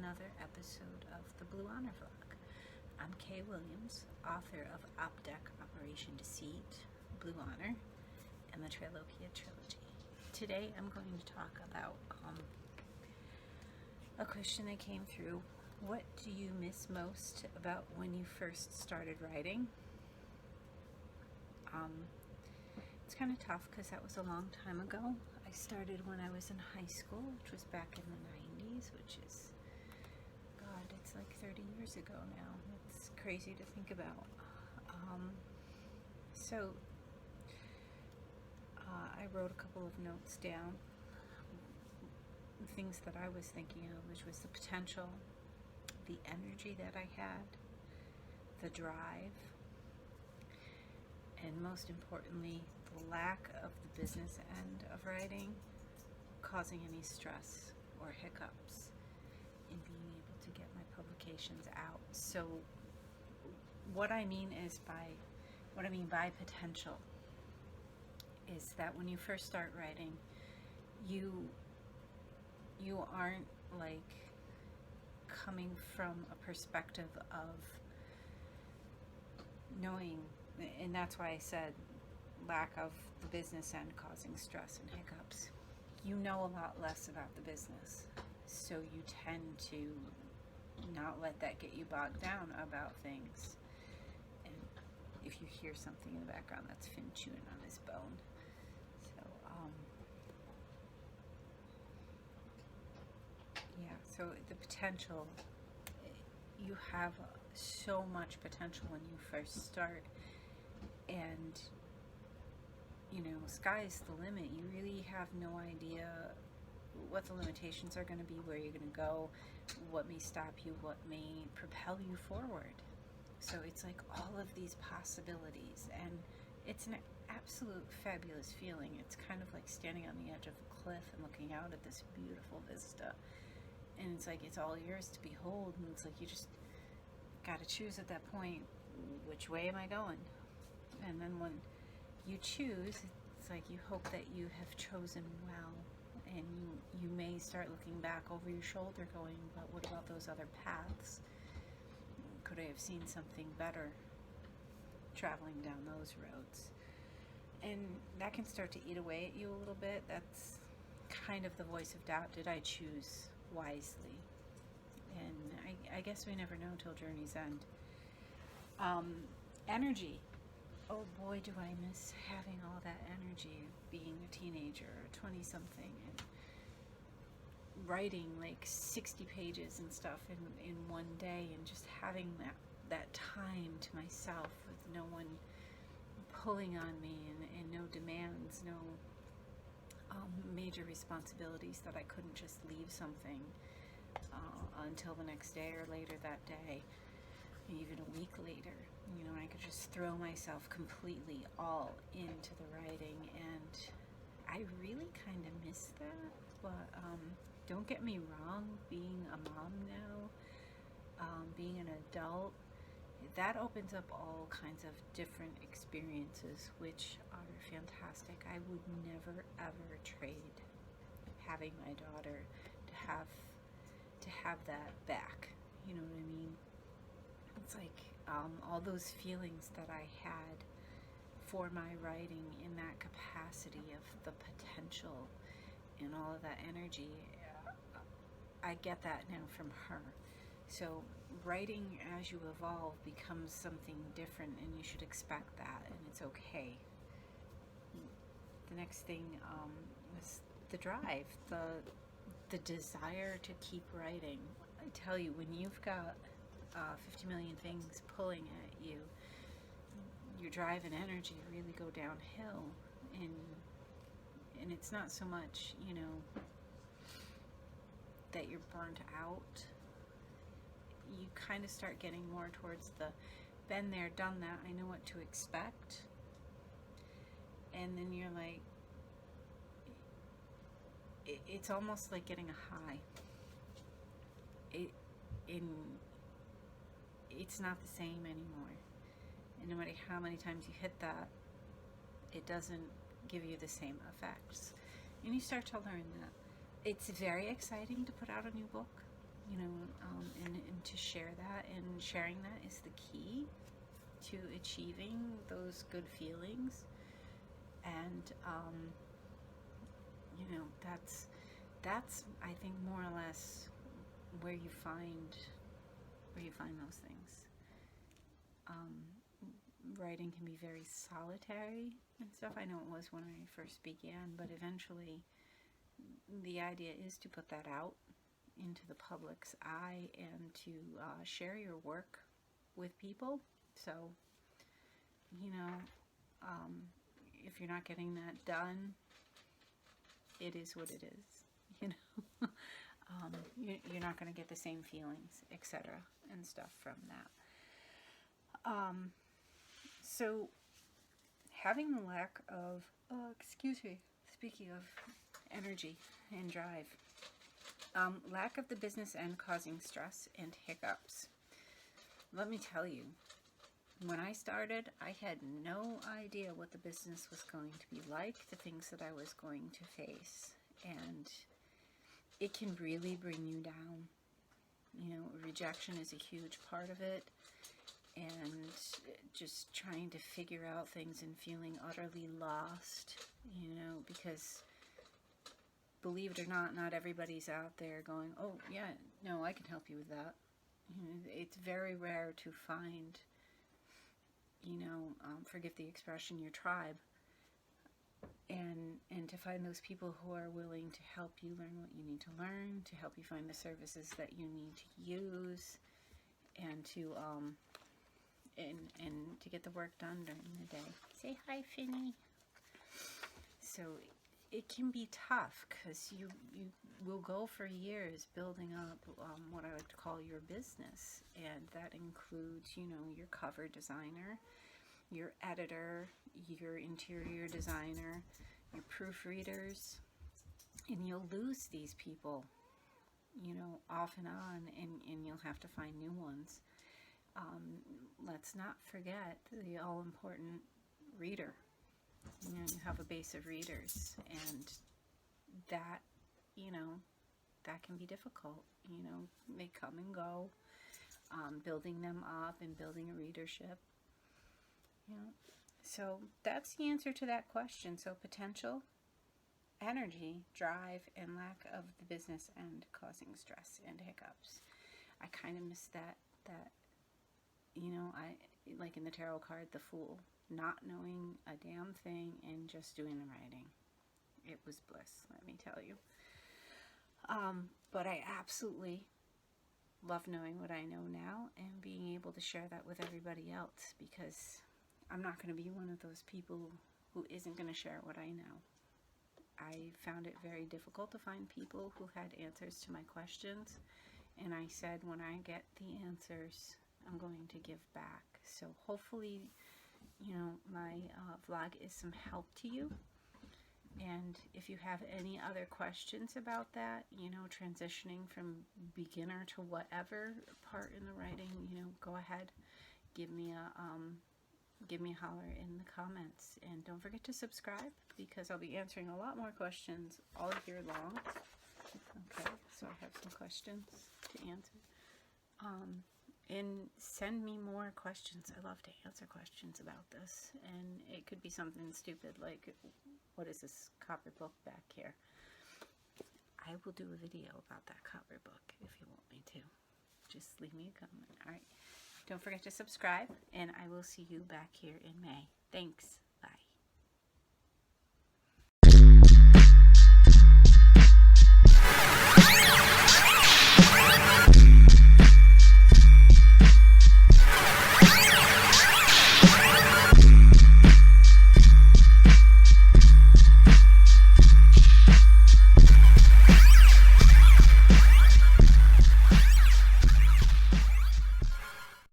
another episode of the Blue Honor Vlog. I'm Kay Williams, author of Op Deck Operation Deceit, Blue Honor, and the Trilopia trilogy. Today I'm going to talk about a question that came through. What do you miss most about when you first started writing? It's kind of tough because that was a long time ago. I started when I was in high school, which was back in the 90s, which is, God, it's like 30 years ago now. It's crazy to think about. I wrote a couple of notes down, things that I was thinking of, which was the potential, the energy that I had, the drive, and most importantly, the lack of the business end of writing causing any stress or hiccups in being able to get my publications out. So what I mean by potential is that when you first start writing, you aren't like coming from a perspective of knowing, and that's why I said lack of the business end causing stress and hiccups. You know a lot less about the business, so you tend to not let that get you bogged down about things. And if you hear something in the background, that's Finn chewing on his bone. So the potential, you have so much potential when you first start, and sky's the limit. You really have no idea what the limitations are going to be, where you're going to go, what may stop you, what may propel you forward. So it's like all of these possibilities, and it's an absolute fabulous feeling. It's kind of like standing on the edge of a cliff and looking out at this beautiful vista, and it's like it's all yours to behold, and it's like you just got to choose at that point, which way am I going? And then when you choose, it's like you hope that you have chosen well, and you may start looking back over your shoulder going, but what about those other paths? Could I have seen something better traveling down those roads? And that can start to eat away at you a little bit. That's kind of the voice of doubt. Did I choose wisely? And I guess we never know till journey's end. Energy. Oh boy, do I miss having all that energy, being a teenager or 20-something, and writing like 60 pages and stuff in one day, and just having that time to myself with no one pulling on me, and no demands, no major responsibilities that I couldn't just leave something until the next day or later that day, even a week later. I could just throw myself completely all into the writing, and I really kind of miss that. But don't get me wrong, being a mom now, being an adult, that opens up all kinds of different experiences, which are fantastic. I would never ever trade having my daughter to have that back. You know what I mean? It's like all those feelings that I had for my writing in that capacity of the potential and all of that energy, I get that now from her. So writing as you evolve becomes something different, and you should expect that, and it's okay. The next thing was the drive, the desire to keep writing. I tell you, when you've got 50 million things pulling at you, your drive and energy really go downhill, and it's not so much that you're burnt out. You kind of start getting more towards the been there, done that, I know what to expect, and then you're like, it's almost like getting a high. It's not the same anymore, and no matter how many times you hit that, it doesn't give you the same effects. And you start to learn that it's very exciting to put out a new book. and to share that, and sharing that is the key to achieving those good feelings. And that's I think more or less where you find those things. Writing can be very solitary and stuff. I know it was when I first began, but eventually the idea is to put that out into the public's eye and to share your work with people. So, if you're not getting that done, it is what it is. You're not going to get the same feelings, etc. and stuff from that. So having the lack of, speaking of energy and drive, lack of the business end causing stress and hiccups. Let me tell you, when I started, I had no idea what the business was going to be like, the things that I was going to face, and it can really bring you down. Rejection is a huge part of it, and just trying to figure out things and feeling utterly lost, because believe it or not everybody's out there going, oh yeah, no, I can help you with that. It's very rare to find, forgive the expression, your tribe, and to find those people who are willing to help you learn what you need to learn, to help you find the services that you need to use, and to and to get the work done during the day. Say hi, Finny. So it can be tough because you will go for years building up what I like to call your business, and that includes your cover designer, your editor, your interior designer, your proofreaders, and you'll lose these people off and on, and you'll have to find new ones. Let's not forget the all-important reader. You have a base of readers, and that, that can be difficult. They come and go. Building them up and building a readership. So that's the answer to that question. So potential, energy, drive, and lack of the business end causing stress and hiccups. I kind of missed that, I, like in the tarot card, the Fool, not knowing a damn thing and just doing the writing. It was bliss, let me tell you. But I absolutely love knowing what I know now and being able to share that with everybody else, because I'm not going to be one of those people who isn't going to share what I know. I found it very difficult to find people who had answers to my questions, and I said, when I get the answers, I'm going to give back. So hopefully, my vlog is some help to you. And if you have any other questions about that, transitioning from beginner to whatever part in the writing, go ahead, give me a holler in the comments. And don't forget to subscribe, because I'll be answering a lot more questions all year long. Okay, so I have some questions to answer. And send me more questions. I love to answer questions about this. And it could be something stupid like, what is this copper book back here? I will do a video about that copper book if you want me to. Just leave me a comment. All right. Don't forget to subscribe, and I will see you back here in May. Thanks.